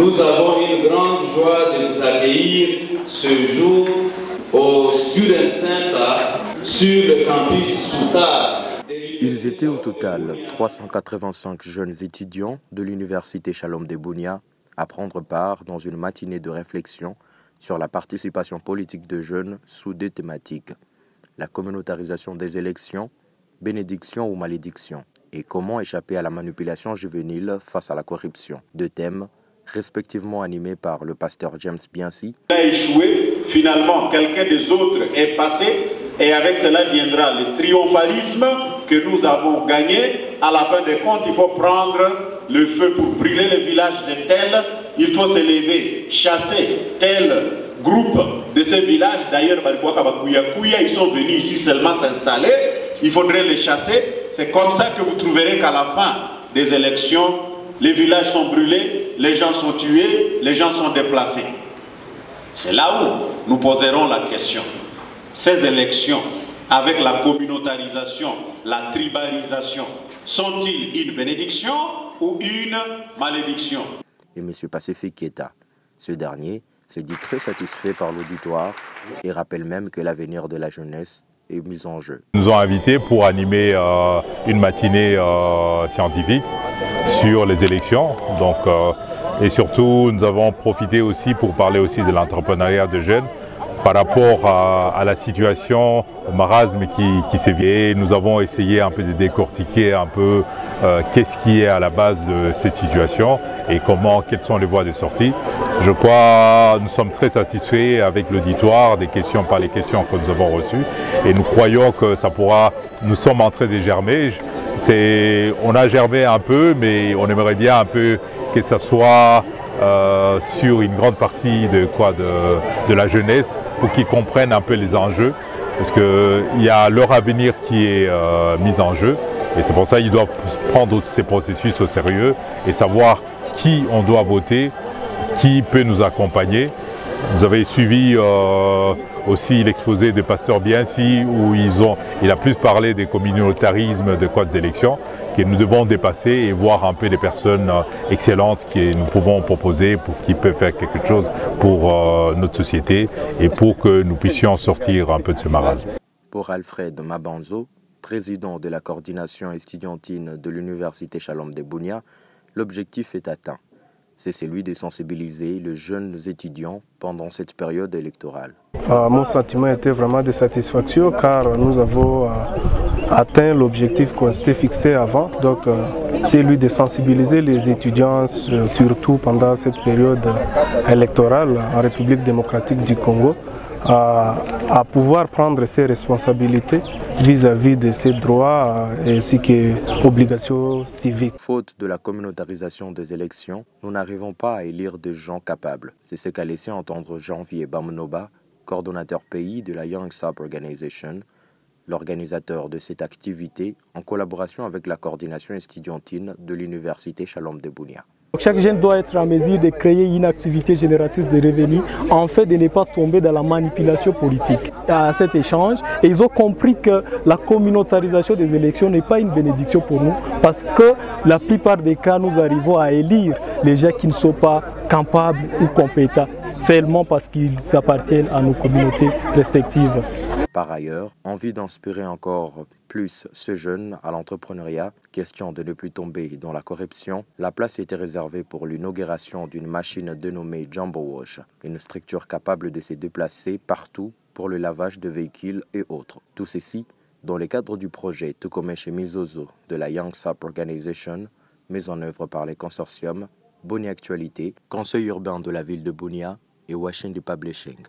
Nous avons une grande joie de vous accueillir ce jour au Student Center sur le campus Soutard. Ils étaient au total 385 jeunes étudiants de l'Université Shalom de Bunia à prendre part dans une matinée de réflexion sur la participation politique de jeunes sous deux thématiques: la communautarisation des élections, bénédiction ou malédiction, et comment échapper à la manipulation juvénile face à la corruption. Deux thèmes respectivement animés par le pasteur James Biansi. On a échoué, finalement quelqu'un des autres est passé, et avec cela viendra le triomphalisme que nous avons gagné. À la fin des comptes, il faut prendre le feu pour brûler le village de tel, il faut se lever, chasser tel groupe de ce village. D'ailleurs, ils sont venus ici seulement s'installer, il faudrait les chasser. C'est comme ça que vous trouverez qu'à la fin des élections, les villages sont brûlés, les gens sont tués, les gens sont déplacés. C'est là où nous poserons la question. Ces élections, avec la communautarisation, la tribalisation, sont-ils une bénédiction ou une malédiction? Et M. Pacifique Keita, ce dernier, s'est dit très satisfait par l'auditoire et rappelle même que l'avenir de la jeunesse est mis en jeu. Ils nous ont invités pour animer une matinée scientifique sur les élections. Donc, et surtout, nous avons profité aussi pour parler aussi de l'entrepreneuriat de jeunes par rapport à la situation, au marasme qui sévit. Nous avons essayé un peu de décortiquer un peu qu'est-ce qui est à la base de cette situation et quelles sont les voies de sortie. Je crois que nous sommes très satisfaits avec l'auditoire par les questions que nous avons reçues, et nous croyons que ça pourra, nous sommes en train de germer. On a germé un peu, mais on aimerait bien un peu que ça soit sur une grande partie de la jeunesse, pour qu'ils comprennent un peu les enjeux, parce qu'il y a leur avenir qui est mis en jeu, et c'est pour ça qu'ils doivent prendre ces processus au sérieux et savoir qui on doit voter, qui peut nous accompagner. Vous avez suivi aussi l'exposé de pasteur Biansi, où il a plus parlé des communautarismes des élections, que nous devons dépasser et voir un peu les personnes excellentes que nous pouvons proposer qui peuvent faire quelque chose pour notre société et pour que nous puissions sortir un peu de ce marasme. Pour Alfred Mabanzo, président de la coordination estudiantine de l'Université Shalom de Bunia, l'objectif est atteint. C'est celui de sensibiliser les jeunes étudiants pendant cette période électorale. Mon sentiment était vraiment de satisfaction, car nous avons atteint l'objectif qu'on s'était fixé avant. Donc c'est lui de sensibiliser les étudiants, surtout pendant cette période électorale en République démocratique du Congo, à pouvoir prendre ses responsabilités vis-à-vis de ses droits ainsi que obligations civiques. Faute de la communautarisation des élections, nous n'arrivons pas à élire des gens capables. C'est ce qu'a laissé entendre Janvier Bamnoba, coordonnateur pays de la Young Sub Organization, l'organisateur de cette activité en collaboration avec la coordination estudiantine de l'Université Shalom de Bunia. Chaque jeune doit être en mesure de créer une activité génératrice de revenus, en fait de ne pas tomber dans la manipulation politique. À cet échange, ils ont compris que la communautarisation des élections n'est pas une bénédiction pour nous, parce que la plupart des cas, nous arrivons à élire les gens qui ne sont pas capables ou compétents, seulement parce qu'ils appartiennent à nos communautés respectives. Par ailleurs, envie d'inspirer encore plus ce jeune à l'entrepreneuriat, question de ne plus tomber dans la corruption, la place était réservée pour l'inauguration d'une machine dénommée Jumbo Wash, une structure capable de se déplacer partout pour le lavage de véhicules et autres. Tout ceci dans le cadre du projet Tukomeshe Mizozo de la Young Sub Organization, mis en œuvre par les consortiums Bunia Actualité, Conseil urbain de la ville de Bunia et Washington Publishing.